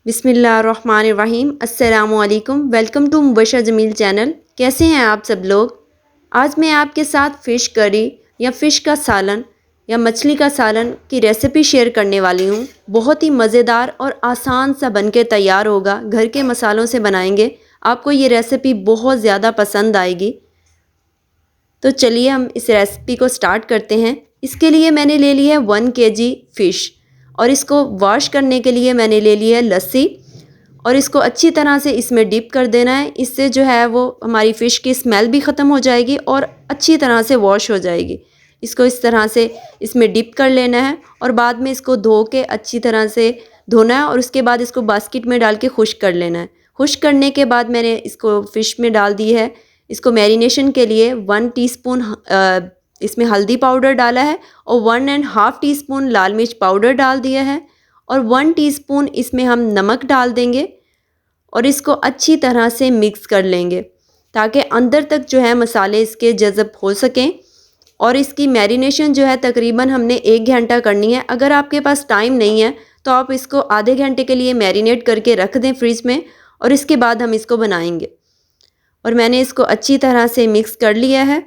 बिस्मिल्लाहिर्रहमानिर्रहीम। अस्सलामुअलैकुम। Welcome to Mubashar Jamil channel. कैसे हैं आप सब लोग। आज मैं आपके साथ फ़िश करी या फ़िश का सालन या मछली का सालन की रेसिपी शेयर करने वाली हूँ। बहुत ही मज़ेदार और आसान सा बनके तैयार होगा। घर के मसालों से बनाएंगे, आपको ये रेसिपी बहुत ज़्यादा पसंद आएगी। तो चलिए हम इस रेसिपी को स्टार्ट करते हैं। इसके लिए मैंने ले ली है 1 kg फ़िश और इसको वॉश करने के लिए मैंने ले ली है लस्सी और इसको अच्छी तरह से इसमें डिप कर देना है। इससे जो है वो हमारी फ़िश की स्मेल भी ख़त्म हो जाएगी और अच्छी तरह से वॉश हो जाएगी। इसको इस तरह से इसमें डिप कर लेना है और बाद में इसको धो के अच्छी तरह से धोना है और उसके बाद इसको बास्केट में डाल के खुश्क कर लेना है। खुश्क करने के बाद मैंने इसको फ़िश में डाल दी है। इसको मैरिनेशन के लिए 1 टीस्पून इसमें हल्दी पाउडर डाला है और 1.5 टीस्पून लाल मिर्च पाउडर डाल दिया है और 1 टीस्पून इसमें हम नमक डाल देंगे और इसको अच्छी तरह से मिक्स कर लेंगे ताकि अंदर तक जो है मसाले इसके जज़ब हो सकें। और इसकी मैरिनेशन जो है तकरीबन हमने 1 घंटा करनी है। अगर आपके पास टाइम नहीं है तो आप इसको आधे घंटे के लिए मैरिनेट करके रख दें फ्रिज में और इसके बाद हम इसको बनाएंगे। और मैंने इसको अच्छी तरह से मिक्स कर लिया है।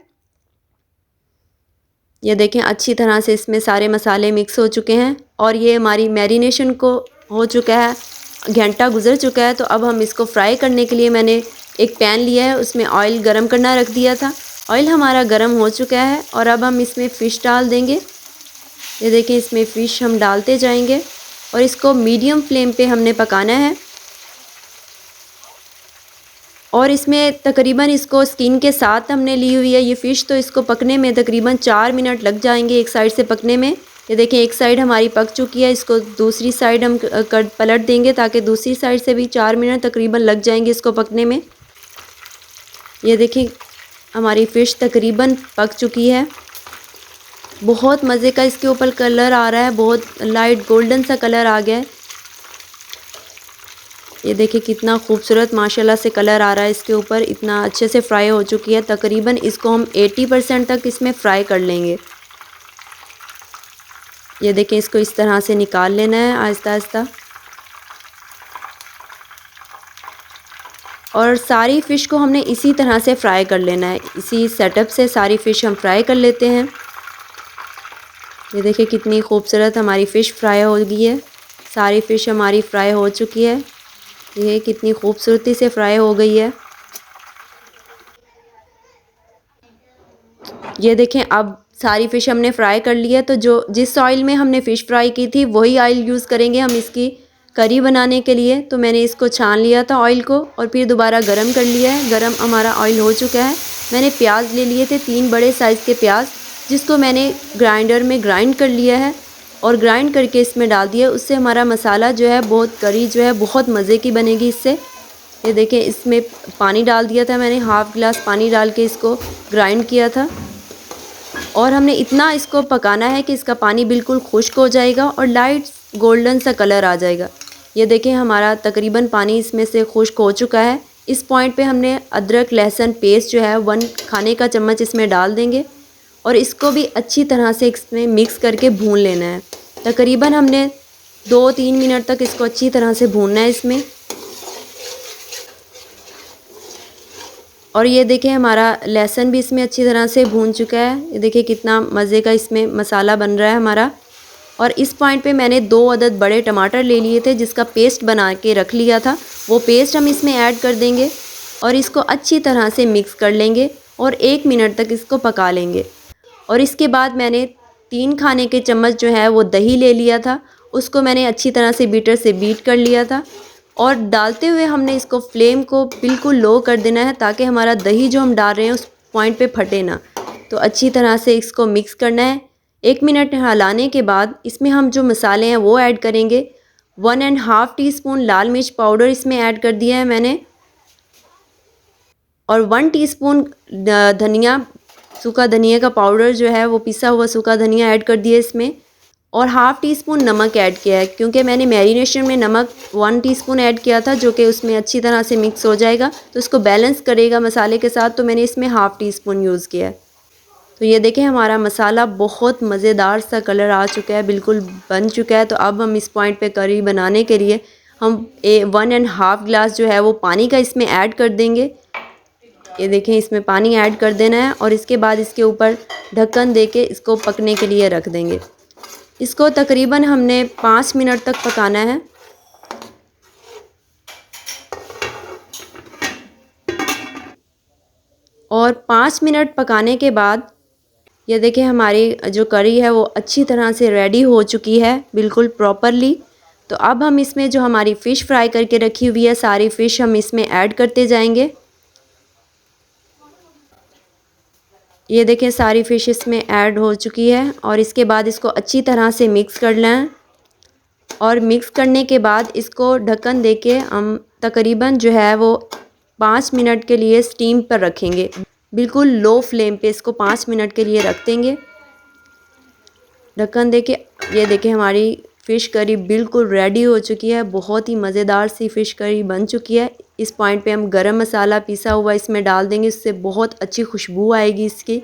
ये देखें अच्छी तरह से इसमें सारे मसाले मिक्स हो चुके हैं और ये हमारी मैरिनेशन को हो चुका है, घंटा गुजर चुका है। तो अब हम इसको फ्राई करने के लिए मैंने एक पैन लिया है, उसमें ऑयल गरम करना रख दिया था। ऑयल हमारा गरम हो चुका है और अब हम इसमें फ़िश डाल देंगे। ये देखें इसमें फ़िश हम डालते जाएंगे और इसको मीडियम फ्लेम पे हमने पकाना है। और इसमें तकरीबन इसको स्किन के साथ हमने ली हुई है ये फ़िश, तो इसको पकने में तकरीबन 4 मिनट लग जाएंगे एक साइड से पकने में। ये देखें एक साइड हमारी पक चुकी है, इसको दूसरी साइड हम पलट देंगे ताकि दूसरी साइड से भी 4 मिनट तकरीबन लग जाएंगे इसको पकने में। ये देखें हमारी फ़िश तकरीबन पक चुकी है। बहुत मज़े का इसके ऊपर कलर आ रहा है, बहुत लाइट गोल्डन सा कलर आ गया है। ये देखिए कितना खूबसूरत माशाल्लाह से कलर आ रहा है इसके ऊपर, इतना अच्छे से फ्राई हो चुकी है। तकरीबन इसको हम 80% तक इसमें फ्राई कर लेंगे। ये देखें इसको इस तरह से निकाल लेना है आहिस्ता आहिस्ता। और सारी फ़िश को हमने इसी तरह से फ्राई कर लेना है। इसी सेटअप से सारी फ़िश हम फ्राई कर लेते हैं। ये देखिए कितनी खूबसूरत हमारी फ़िश फ्राई हो गई है। सारी फ़िश हमारी फ्राई हो चुकी है। ये कितनी खूबसूरती से फ्राई हो गई है। ये देखें अब सारी फ़िश हमने फ्राई कर ली है। तो जिस ऑयल में हमने फ़िश फ्राई की थी वही ऑयल यूज़ करेंगे हम इसकी करी बनाने के लिए। तो मैंने इसको छान लिया था ऑयल को और फिर दोबारा गरम कर लिया है। गरम हमारा ऑयल हो चुका है। मैंने प्याज ले लिए थे 3 बड़े साइज़ के प्याज, जिसको मैंने ग्राइंडर में ग्राइंड कर लिया है और ग्राइंड करके इसमें डाल दिया। उससे हमारा मसाला जो है बहुत करी जो है बहुत मज़े की बनेगी इससे। ये देखें इसमें पानी डाल दिया था मैंने, हाफ़ गिलास पानी डाल के इसको ग्राइंड किया था। और हमने इतना इसको पकाना है कि इसका पानी बिल्कुल खुश्क हो जाएगा और लाइट गोल्डन सा कलर आ जाएगा। ये देखें हमारा तकरीबन पानी इसमें से खुश्क हो चुका है। इस पॉइंट पे हमने अदरक लहसुन पेस्ट जो है 1 खाने का चम्मच इसमें डाल देंगे और इसको भी अच्छी तरह से इसमें मिक्स करके भून लेना है। तकरीबन हमने 2-3 मिनट तक इसको अच्छी तरह से भूनना है इसमें। और ये देखें हमारा लहसुन भी इसमें अच्छी तरह से भून चुका है। ये देखिए कितना मज़े का इसमें मसाला बन रहा है हमारा। और इस पॉइंट पे मैंने 2 अदद बड़े टमाटर ले लिए थे जिसका पेस्ट बना के रख लिया था। वो पेस्ट हम इसमें ऐड कर देंगे और इसको अच्छी तरह से मिक्स कर लेंगे और 1 मिनट तक इसको पका लेंगे। और इसके बाद मैंने 3 खाने के चम्मच जो है वो दही ले लिया था, उसको मैंने अच्छी तरह से बीटर से बीट कर लिया था। और डालते हुए हमने इसको फ्लेम को बिल्कुल लो कर देना है ताकि हमारा दही जो हम डाल रहे हैं उस पॉइंट पे फटे ना। तो अच्छी तरह से इसको मिक्स करना है। 1 मिनट हिलाने के बाद इसमें हम जो मसाले हैं वो ऐड करेंगे। 1.5 टीस्पून लाल मिर्च पाउडर इसमें ऐड कर दिया है मैंने और 1 टीस्पून धनिया, सूखा धनिया का पाउडर जो है वो पिसा हुआ सूखा धनिया ऐड कर दिया इसमें और 1/2 टीस्पून नमक ऐड किया है क्योंकि मैंने मैरिनेशन में नमक 1 टीस्पून ऐड किया था जो कि उसमें अच्छी तरह से मिक्स हो जाएगा तो इसको बैलेंस करेगा मसाले के साथ। तो मैंने इसमें 1/2 टीस्पून यूज़ किया है। तो ये देखें हमारा मसाला बहुत मज़ेदार सा कलर आ चुका है, बिल्कुल बन चुका है। तो अब हम इस पॉइंट पे करी बनाने के लिए हम 1.5 गिलास जो है वो पानी का इसमें ऐड कर देंगे। ये देखें, इसमें पानी ऐड कर देना है और इसके बाद इसके ऊपर ढक्कन दे के इसको पकने के लिए रख देंगे। इसको तकरीबन हमने 5 मिनट तक पकाना है। और 5 मिनट पकाने के बाद ये देखिए हमारी जो करी है वो अच्छी तरह से रेडी हो चुकी है, बिल्कुल प्रॉपरली। तो अब हम इसमें जो हमारी फ़िश फ्राई करके रखी हुई है, सारी फ़िश हम इसमें ऐड करते जाएंगे। ये देखें सारी फ़िश इसमें ऐड हो चुकी है और इसके बाद इसको अच्छी तरह से मिक्स कर लें। और मिक्स करने के बाद इसको ढक्कन दे के हम तकरीबन जो है वो 5 मिनट के लिए स्टीम पर रखेंगे। बिल्कुल लो फ्लेम पे इसको 5 मिनट के लिए रख देंगे ढक्कन दे के। ये देखें हमारी फ़िश करी बिल्कुल रेडी हो चुकी है, बहुत ही मज़ेदार सी फ़िश करी बन चुकी है। इस पॉइंट पे हम गरम मसाला पिसा हुआ इसमें डाल देंगे, इससे बहुत अच्छी खुशबू आएगी इसकी।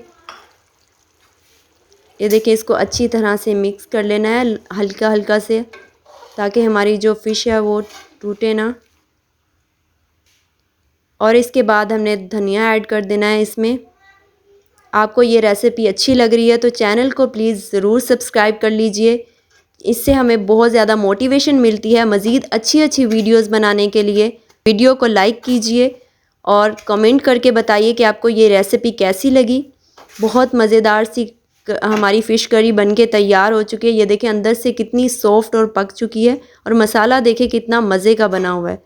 ये देखिए इसको अच्छी तरह से मिक्स कर लेना है हल्का हल्का से, ताकि हमारी जो फ़िश है वो टूटे ना। और इसके बाद हमने धनिया ऐड कर देना है इसमें। आपको ये रेसिपी अच्छी लग रही है तो चैनल को प्लीज़ ज़रूर सब्सक्राइब कर लीजिए, इससे हमें बहुत ज़्यादा मोटिवेशन मिलती है मज़ीद अच्छी अच्छी वीडियोस बनाने के लिए। वीडियो को लाइक कीजिए और कमेंट करके बताइए कि आपको ये रेसिपी कैसी लगी। बहुत मज़ेदार सी हमारी फ़िश करी बनके तैयार हो चुकी है। ये देखें अंदर से कितनी सॉफ्ट और पक चुकी है और मसाला देखें कितना मज़े का बना हुआ है।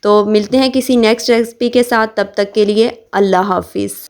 तो मिलते हैं किसी नेक्स्ट रेसिपी के साथ, तब तक के लिए अल्लाह हाफिज़।